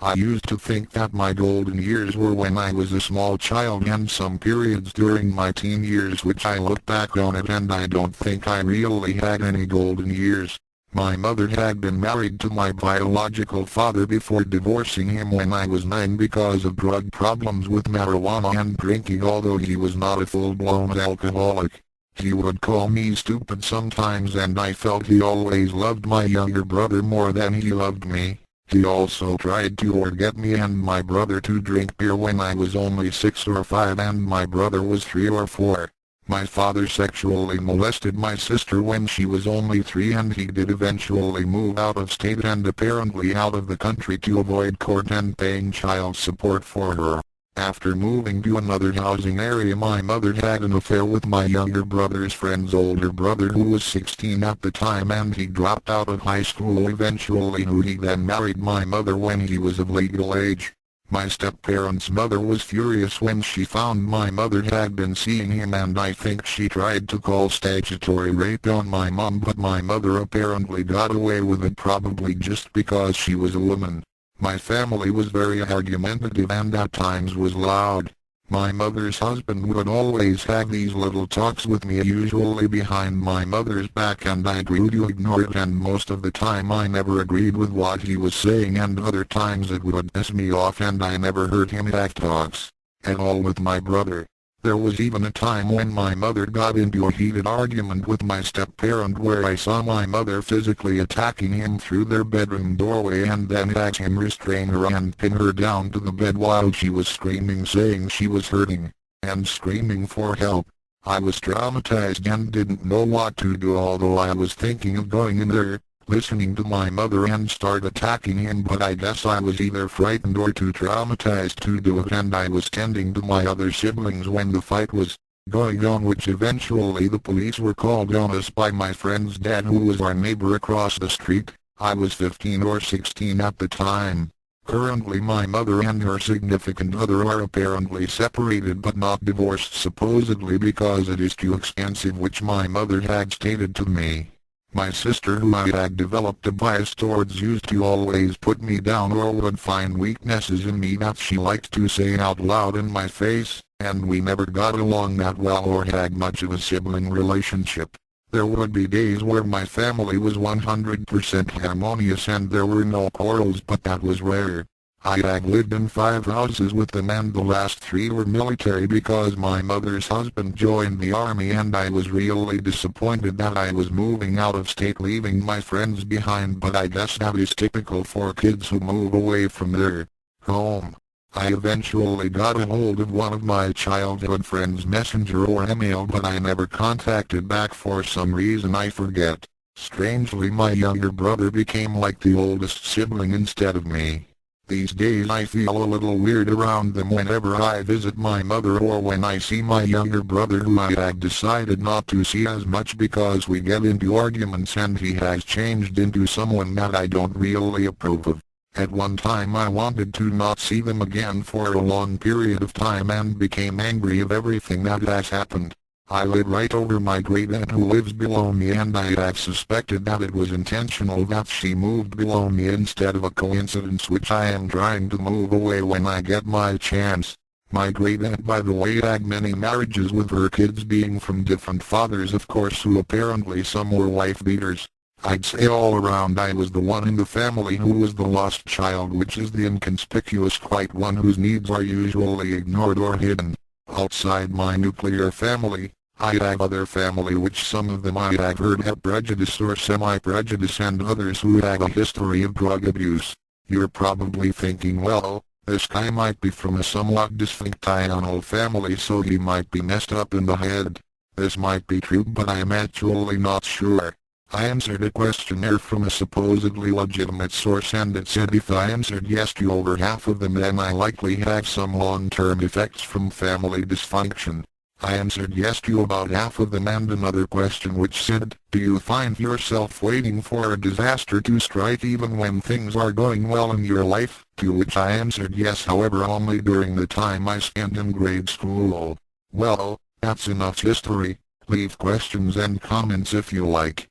I used to think that my golden years were when I was a small child and some periods during my teen years which I look back on it and I don't think I really had any golden years. My mother had been married to my biological father before divorcing him when I was 9 because of drug problems with marijuana and drinking, although he was not a full-blown alcoholic. He would call me stupid sometimes and I felt he always loved my younger brother more than he loved me. He also tried to get me and my brother to drink beer when I was only 6 or 5 and my brother was 3 or 4. My father sexually molested my sister when she was only 3 and he did eventually move out of state and apparently out of the country to avoid court and paying child support for her. After moving to another housing area, my mother had an affair with my younger brother's friend's older brother who was 16 at the time and he dropped out of high school eventually, who he then married my mother when he was of legal age. My step-parents' mother was furious when she found my mother had been seeing him and I think she tried to call statutory rape on my mom, but my mother apparently got away with it, probably just because she was a woman. My family was very argumentative and at times was loud. My mother's husband would always have these little talks with me, usually behind my mother's back, and I grew to ignore it, and most of the time I never agreed with what he was saying and other times it would piss me off and I never heard him have talks at all with my brother. There was even a time when my mother got into a heated argument with my step-parent where I saw my mother physically attacking him through their bedroom doorway and then had him restrain her and pin her down to the bed while she was screaming, saying she was hurting, and screaming for help. I was traumatized and didn't know what to do, although I was thinking of going in there, listening to my mother and start attacking him, but I guess I was either frightened or too traumatized to do it, and I was tending to my other siblings when the fight was going on, which eventually the police were called on us by my friend's dad, who was our neighbor across the street. I was 15 or 16 at the time. Currently my mother and her significant other are apparently separated but not divorced, supposedly because it is too expensive, which my mother had stated to me. My sister, who I had developed a bias towards, used to always put me down or would find weaknesses in me that she liked to say out loud in my face, and we never got along that well or had much of a sibling relationship. There would be days where my family was 100% harmonious and there were no quarrels, but that was rare. I had lived in 5 houses with them and the last 3 were military because my mother's husband joined the army, and I was really disappointed that I was moving out of state, leaving my friends behind, but I guess that is typical for kids who move away from their home. I eventually got a hold of one of my childhood friends' messenger or email, but I never contacted back for some reason I forget. Strangely, my younger brother became like the oldest sibling instead of me. These days I feel a little weird around them whenever I visit my mother or when I see my younger brother, who I had decided not to see as much because we get into arguments and he has changed into someone that I don't really approve of. At one time I wanted to not see them again for a long period of time and became angry of everything that has happened. I live right over my great aunt who lives below me, and I have suspected that it was intentional that she moved below me instead of a coincidence, which I am trying to move away when I get my chance. My great aunt, by the way, had many marriages with her kids being from different fathers, of course, who apparently some were wife beaters. I'd say all around I was the one in the family who was the lost child, which is the inconspicuous white one whose needs are usually ignored or hidden. Outside my nuclear family, I have other family which some of them I have heard have prejudice or semi-prejudice, and others who have a history of drug abuse. You're probably thinking, well, this guy might be from a somewhat dysfunctional family, so he might be messed up in the head. This might be true, but I am actually not sure. I answered a questionnaire from a supposedly legitimate source, and it said if I answered yes to over half of them, then I likely have some long-term effects from family dysfunction. I answered yes to about half of them, and another question which said, do you find yourself waiting for a disaster to strike even when things are going well in your life? To which I answered yes, however only during the time I spent in grade school. Well, that's enough history. Leave questions and comments if you like.